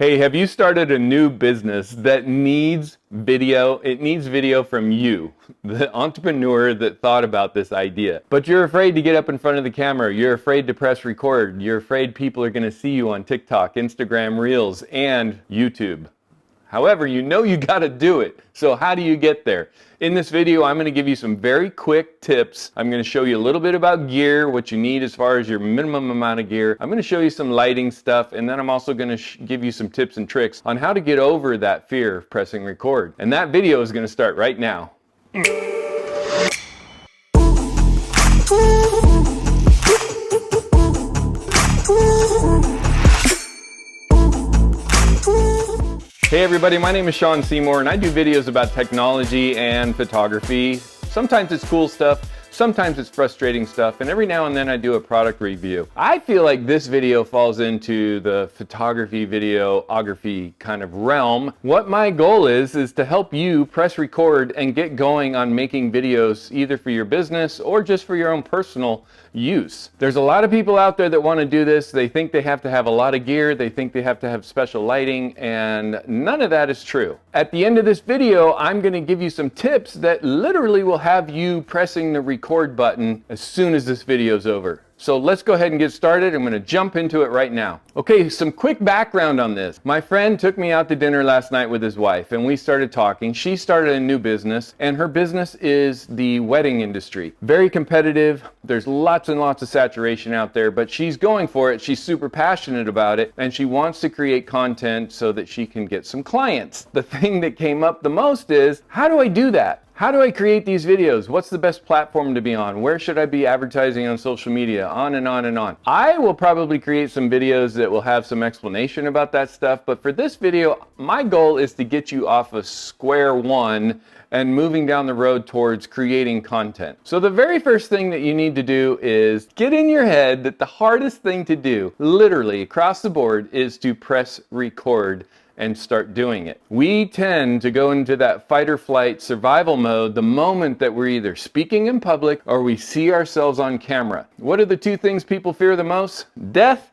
Hey, have you started a new business that needs video? It needs video from you, the entrepreneur that thought about this idea. But you're afraid to get up in front of the camera. You're afraid to press record. You're afraid people are going to see you on TikTok, Instagram Reels, and YouTube. However, you know you got to do it. So how do you get there? In this video, I'm going to give you some very quick tips. I'm going to show you a little bit about gear, what you need as far as your minimum amount of gear. I'm going to show you some lighting stuff, and then I'm also going to give you some tips and tricks on how to get over that fear of pressing record. And that video is going to start right now. Hey everybody, my name is Sean Seymour and I do videos about technology and photography. Sometimes it's cool stuff, sometimes it's frustrating stuff, and every now and then I do a product review. I feel like this video falls into the photography, videography kind of realm. What my goal is to help you press record and get going on making videos either for your business or just for your own personal use. There's a lot of people out there that want to do this. They think they have to have a lot of gear. They think they have to have special lighting, and none of that is true. At the end of this video, I'm going to give you some tips that literally will have you pressing the record button as soon as this video is over. So let's go ahead and get started. I'm going to jump into it right now. Okay, some quick background on this. My friend took me out to dinner last night with his wife and we started talking. She started a new business and her business is the wedding industry. Very competitive. There's lots and lots of saturation out there, but she's going for it. She's super passionate about it and she wants to create content so that she can get some clients. The thing that came up the most is, how do I do that? How do I create these videos? What's the best platform to be on? Where should I be advertising on social media? On and on and on. I will probably create some videos that will have some explanation about that stuff, but for this video, my goal is to get you off of square one and moving down the road towards creating content. So the very first thing that you need to do is get in your head that the hardest thing to do, literally across the board, is to press record and start doing it. We tend to go into that fight or flight survival mode the moment that we're either speaking in public or we see ourselves on camera. What are the two things people fear the most? Death,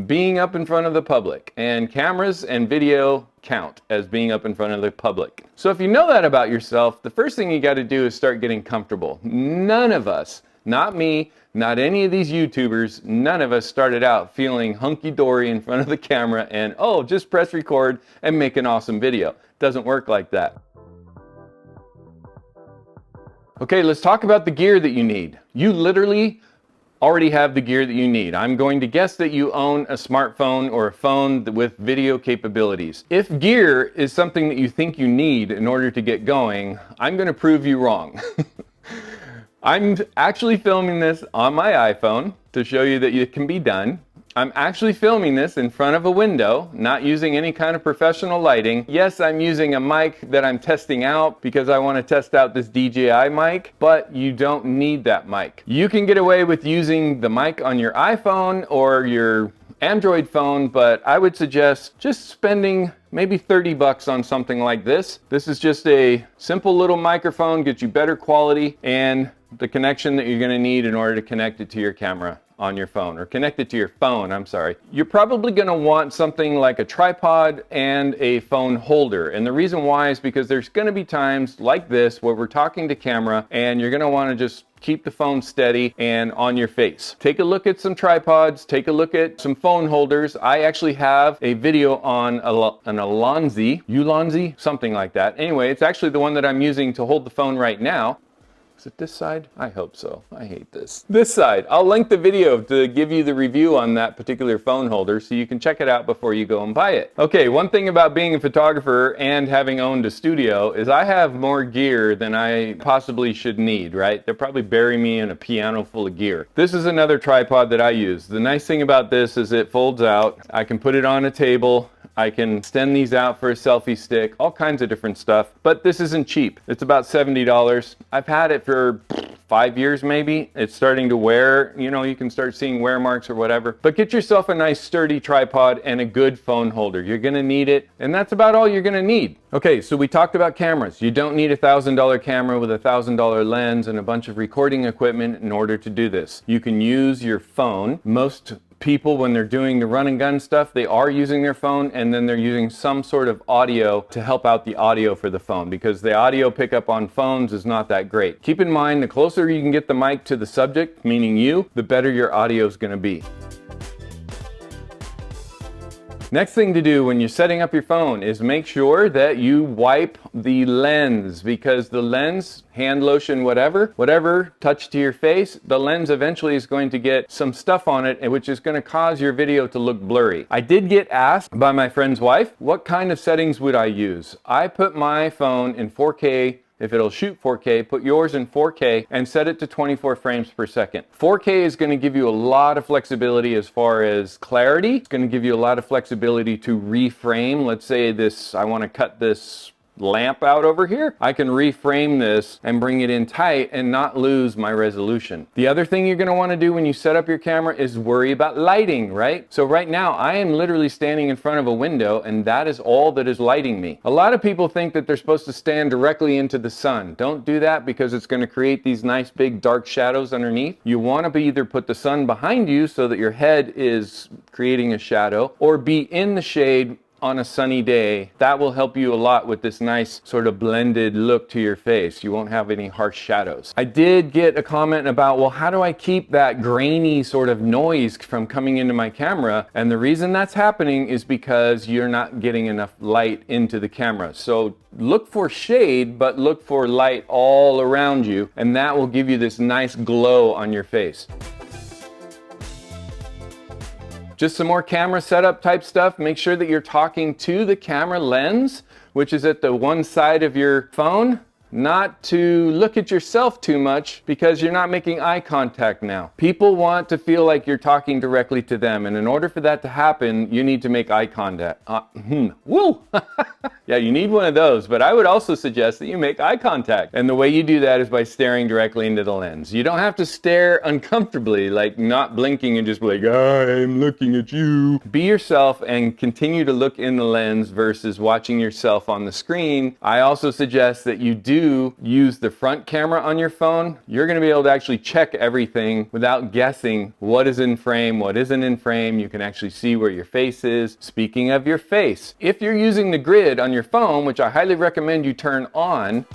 being up in front of the public. And cameras and video count as being up in front of the public. So if you know that about yourself, the first thing you got to do is start getting comfortable. None of us, not me, not any of these YouTubers, none of us started out feeling hunky-dory in front of the camera and, oh, just press record and make an awesome video. Doesn't work like that. Okay, let's talk about the gear that you need. You literally already have the gear that you need. I'm going to guess that you own a smartphone or a phone with video capabilities. If gear is something that you think you need in order to get going, I'm going to prove you wrong. I'm actually filming this on my iPhone to show you that it can be done. I'm actually filming this in front of a window, not using any kind of professional lighting. Yes, I'm using a mic that I'm testing out because I want to test out this DJI mic, but you don't need that mic. You can get away with using the mic on your iPhone or your Android phone, but I would suggest just spending maybe 30 bucks on something like this. This is just a simple little microphone, gets you better quality and the connection that you're going to need in order to connect it to your camera on your phone, or connect it to your phone, I'm sorry. You're probably going to want something like a tripod and a phone holder. And the reason why is because there's going to be times like this where we're talking to camera and you're going to want to just keep the phone steady and on your face. Take a look at some tripods, take a look at some phone holders. I actually have a video on an Ulanzi, something like that. Anyway, it's actually the one that I'm using to hold the phone right now. Is it this side? I hope so. I hate this. This side. I'll link the video to give you the review on that particular phone holder so you can check it out before you go and buy it. Okay, one thing about being a photographer and having owned a studio is I have more gear than I possibly should need, right? They'll probably bury me in a piano full of gear. This is another tripod that I use. The nice thing about this is it folds out. I can put it on a table. I can extend these out for a selfie stick, all kinds of different stuff, but this isn't cheap. It's about $70. I've had it for 5 years maybe. It's starting to wear, you can start seeing wear marks or whatever. But get yourself a nice sturdy tripod and a good phone holder. You're gonna need it, and that's about all you're gonna need. Okay, so we talked about cameras. You don't need a $1,000 camera with a $1,000 lens and a bunch of recording equipment in order to do this. You can use your phone. Most people, when they're doing the run and gun stuff, they are using their phone, and then they're using some sort of audio to help out the audio for the phone, because the audio pickup on phones is not that great. Keep in mind, the closer you can get the mic to the subject, meaning you, the better your audio is going to be. Next thing to do when you're setting up your phone is make sure that you wipe the lens, because the lens, hand lotion, whatever touch to your face, the lens eventually is going to get some stuff on it, which is going to cause your video to look blurry. I did get asked by my friend's wife, what kind of settings would I use? I put my phone in 4K. If it'll shoot 4K, put yours in 4K and set it to 24 frames per second. 4K is going to give you a lot of flexibility as far as clarity. It's going to give you a lot of flexibility to reframe. Let's say this, I want to cut this lamp out over here. I can reframe this and bring it in tight and not lose my resolution. The other thing you're going to want to do when you set up your camera is worry about lighting, right? So right now I am literally standing in front of a window, and that is all that is lighting me. A lot of people think that they're supposed to stand directly into the sun. Don't do that, because it's going to create these nice big dark shadows underneath. You want to either put the sun behind you so that your head is creating a shadow, or be in the shade on a sunny day. That will help you a lot with this nice sort of blended look to your face. You won't have any harsh shadows. I did get a comment about, well, how do I keep that grainy sort of noise from coming into my camera? And the reason that's happening is because you're not getting enough light into the camera. So look for shade, but look for light all around you, and that will give you this nice glow on your face. Just some more camera setup type stuff. Make sure that you're talking to the camera lens, which is at the one side of your phone. Not to look at yourself too much, because you're not making eye contact now. People want to feel like you're talking directly to them, and in order for that to happen, you need to make eye contact. Woo! Yeah, you need one of those, but I would also suggest that you make eye contact. And the way you do that is by staring directly into the lens. You don't have to stare uncomfortably, like not blinking and just be like, I'm looking at you. Be yourself and continue to look in the lens versus watching yourself on the screen. I also suggest that you do use the front camera on your phone. You're going to be able to actually check everything without guessing what is in frame, what isn't in frame. You can actually see where your face is. Speaking of your face, if you're using the grid on your phone, which I highly recommend you turn on,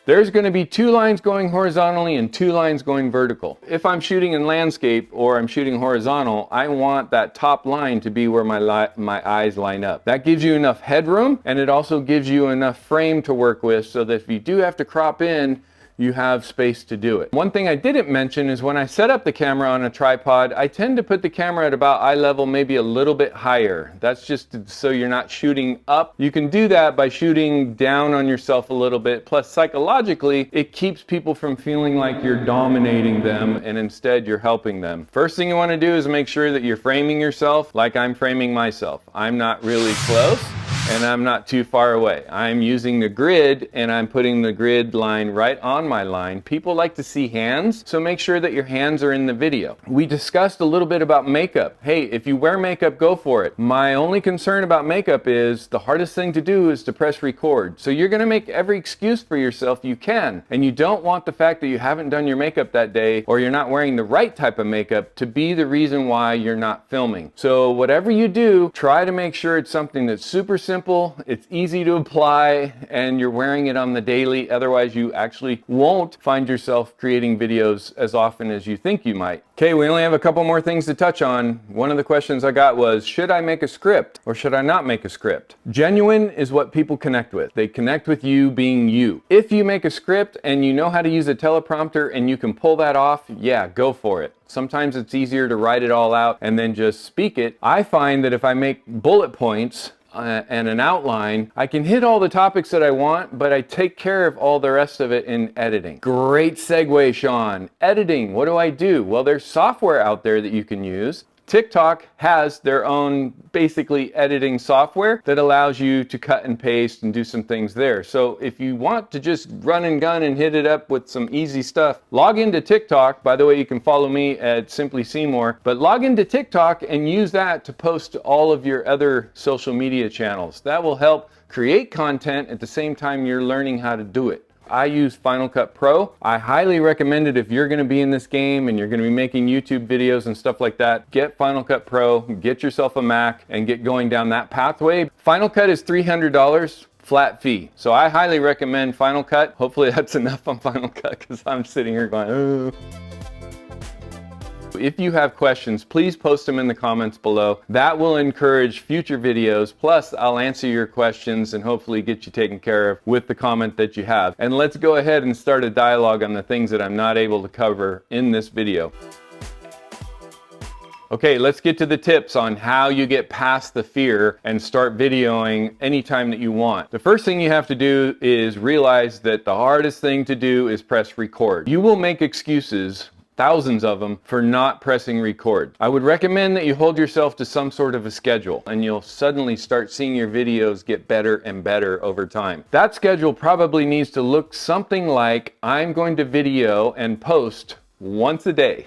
there's going to be 2 lines going horizontally and 2 lines going vertical. If I'm shooting in landscape or I'm shooting horizontal, I want that top line to be where my eyes line up. That gives you enough headroom, and it also gives you enough frame to work with, so that if you do have to crop in, you have space to do it. One thing I didn't mention is when I set up the camera on a tripod, I tend to put the camera at about eye level, maybe a little bit higher. That's just so you're not shooting up. You can do that by shooting down on yourself a little bit. Plus, psychologically, it keeps people from feeling like you're dominating them, and instead you're helping them. First thing you want to do is make sure that you're framing yourself like I'm framing myself. I'm not really close, and I'm not too far away. I'm using the grid, and I'm putting the grid line right on my line. People like to see hands, so make sure that your hands are in the video. We discussed a little bit about makeup. Hey, if you wear makeup, go for it. My only concern about makeup is the hardest thing to do is to press record. So you're gonna make every excuse for yourself you can, and you don't want the fact that you haven't done your makeup that day, or you're not wearing the right type of makeup, to be the reason why you're not filming. So whatever you do, try to make sure it's something that's super simple, it's easy to apply, and you're wearing it on the daily. Otherwise, you actually won't find yourself creating videos as often as you think you might. Okay, we only have a couple more things to touch on. One of the questions I got was, should I make a script or should I not make a script? Genuine is what people connect with. They connect with you being you. If you make a script and you know how to use a teleprompter and you can pull that off, yeah, go for it. Sometimes it's easier to write it all out and then just speak it. I find that if I make bullet points and an outline, I can hit all the topics that I want, but I take care of all the rest of it in editing. Great segue, Sean. Editing, what do? Well, there's software out there that you can use. TikTok has their own basically editing software that allows you to cut and paste and do some things there. So if you want to just run and gun and hit it up with some easy stuff, log into TikTok. By the way, you can follow me at Simply Seymour, but log into TikTok and use that to post to all of your other social media channels. That will help create content at the same time you're learning how to do it. I use Final Cut Pro. I highly recommend it if you're going to be in this game and you're going to be making YouTube videos and stuff like that. Get Final Cut Pro, get yourself a Mac, and get going down that pathway. Final Cut is $300. Flat fee. So I highly recommend Final Cut. Hopefully that's enough on Final Cut because I'm sitting here going, oh. If you have questions, please post them in the comments below. That will encourage future videos. Plus, I'll answer your questions and hopefully get you taken care of with the comment that you have. And let's go ahead and start a dialogue on the things that I'm not able to cover in this video. Okay, let's get to the tips on how you get past the fear and start videoing anytime that you want. The first thing you have to do is realize that the hardest thing to do is press record. You will make excuses, thousands of them, for not pressing record. I would recommend that you hold yourself to some sort of a schedule and you'll suddenly start seeing your videos get better and better over time. That schedule probably needs to look something like, I'm going to video and post once a day.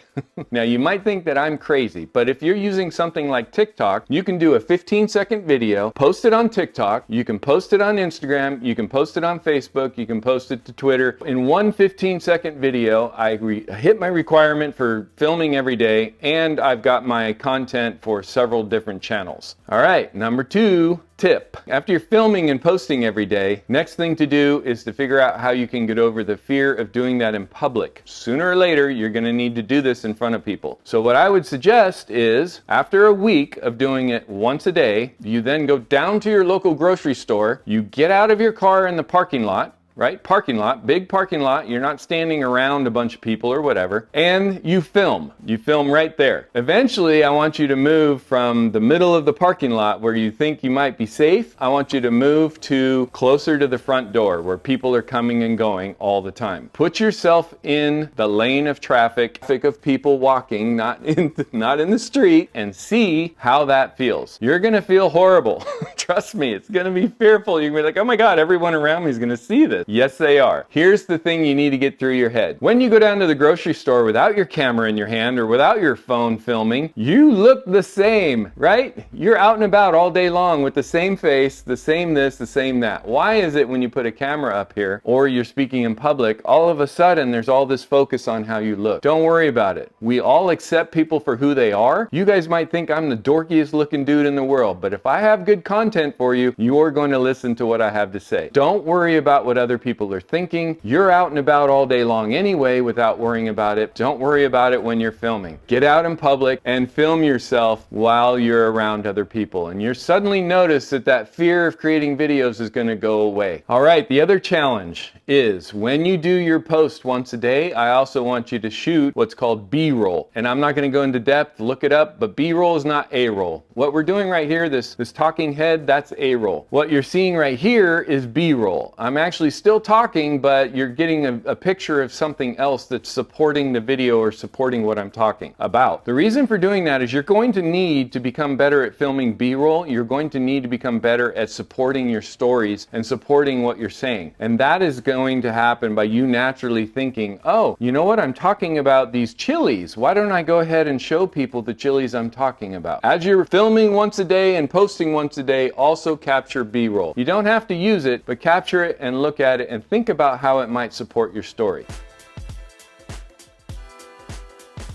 Now you might think that I'm crazy, but if you're using something like TikTok, you can do a 15-second video, post it on TikTok, you can post it on Instagram, you can post it on Facebook, you can post it to Twitter. In one 15-second video, I hit my requirement for filming every day, and I've got my content for several different channels. All right, number 2 tip. After you're filming and posting every day, next thing to do is to figure out how you can get over the fear of doing that in public. Sooner or later, you're going to need to do this in front of people. So what I would suggest is, after a week of doing it once a day, you then go down to your local grocery store, you get out of your car in the parking lot, right? Parking lot, big parking lot. You're not standing around a bunch of people or whatever. And you film. You film right there. Eventually, I want you to move from the middle of the parking lot where you think you might be safe. I want you to move to closer to the front door where people are coming and going all the time. Put yourself in the lane of traffic of people walking, not in the street, and see how that feels. You're going to feel horrible. Trust me, it's going to be fearful. You're going to be like, oh my God, everyone around me is going to see this. Yes, they are. Here's the thing you need to get through your head. When you go down to the grocery store without your camera in your hand or without your phone filming, you look the same, right? You're out and about all day long with the same face, the same this, the same that. Why is it when you put a camera up here or you're speaking in public, all of a sudden there's all this focus on how you look? Don't worry about it. We all accept people for who they are. You guys might think I'm the dorkiest looking dude in the world, but if I have good content for you, you're going to listen to what I have to say. Don't worry about what other people are thinking. You're out and about all day long anyway without worrying about it. Don't worry about it when you're filming. Get out in public and film yourself while you're around other people. And you'll suddenly notice that that fear of creating videos is going to go away. All right, the other challenge is when you do your post once a day, I also want you to shoot what's called B-roll. And I'm not going to go into depth, look it up, but B-roll is not A-roll. What we're doing right here, this talking head, that's A-roll. What you're seeing right here is B-roll. I'm actually still talking, but you're getting a picture of something else that's supporting the video or supporting what I'm talking about. The reason for doing that is you're going to need to become better at filming B-roll. You're going to need to become better at supporting your stories and supporting what you're saying. And that is going to happen by you naturally thinking, oh, you know what? I'm talking about these chilies. Why don't I go ahead and show people the chilies I'm talking about? As you're filming once a day and posting once a day, also capture B-roll. You don't have to use it, but capture it and look at it and think about how it might support your story.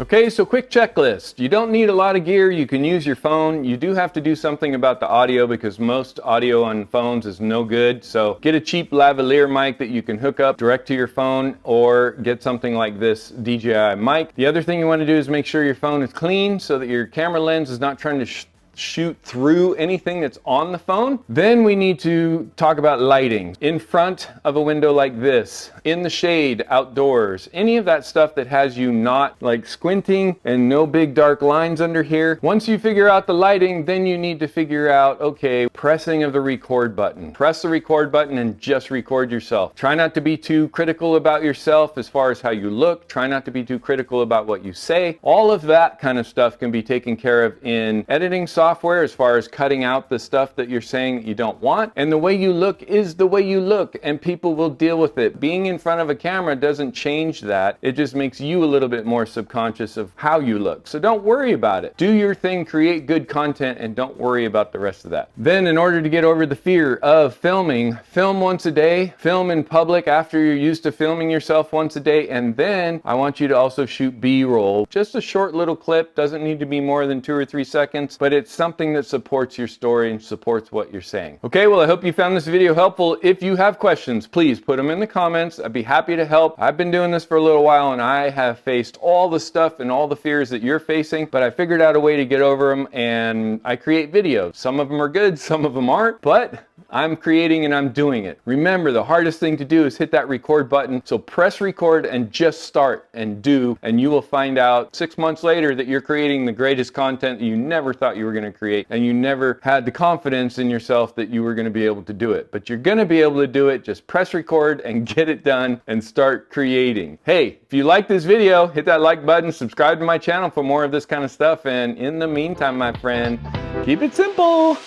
Okay, so quick checklist. You don't need a lot of gear. You can use your phone. You do have to do something about the audio because most audio on phones is no good. So get a cheap lavalier mic that you can hook up direct to your phone or get something like this DJI mic. The other thing you want to do is make sure your phone is clean so that your camera lens is not trying to shoot through anything that's on the phone. Then we need to talk about lighting. In front of a window like this, in the shade, outdoors, any of that stuff that has you not like squinting and no big dark lines under here. Once you figure out the lighting, then you need to figure out, okay, pressing of the record button. Press the record button and just record yourself. Try not to be too critical about yourself as far as how you look. Try not to be too critical about what you say. All of that kind of stuff can be taken care of in editing software software as far as cutting out the stuff that you're saying that you don't want. And the way you look is the way you look, and people will deal with it. Being in front of a camera doesn't change that. It just makes you a little bit more subconscious of how you look. So don't worry about it. Do your thing, create good content, and don't worry about the rest of that. Then in order to get over the fear of filming, film once a day, film in public after you're used to filming yourself once a day, and then I want you to also shoot B-roll. Just a short little clip, doesn't need to be more than 2 or 3 seconds, but it's something that supports your story and supports what you're saying. Okay, well, I hope you found this video helpful. If you have questions, please put them in the comments. I'd be happy to help. I've been doing this for a little while and I have faced all the stuff and all the fears that you're facing, but I figured out a way to get over them, and I create videos. Some of them are good, some of them aren't, but I'm creating and I'm doing it. Remember, the hardest thing to do is hit that record button. So press record and just start and do, and you will find out 6 months later that you're creating the greatest content that you never thought you were going to create, and you never had the confidence in yourself that you were going to be able to do it. But you're going to be able to do it. Just press record and get it done and start creating. Hey, if you like this video, hit that like button, subscribe to my channel for more of this kind of stuff, and in the meantime, my friend, keep it simple.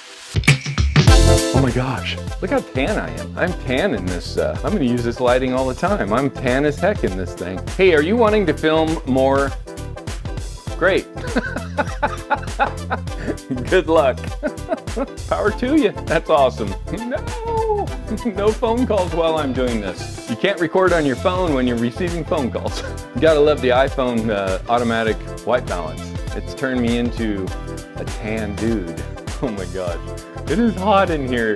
Oh my gosh, look how tan I am. I'm tan in this, I'm gonna use this lighting all the time. I'm tan as heck in this thing. Hey, are you wanting to film more? Great. Good luck. Power to you. That's awesome. No, no phone calls while I'm doing this. You can't record on your phone when you're receiving phone calls. You gotta love the iPhone automatic white balance. It's turned me into a tan dude. Oh my gosh. It is hot in here.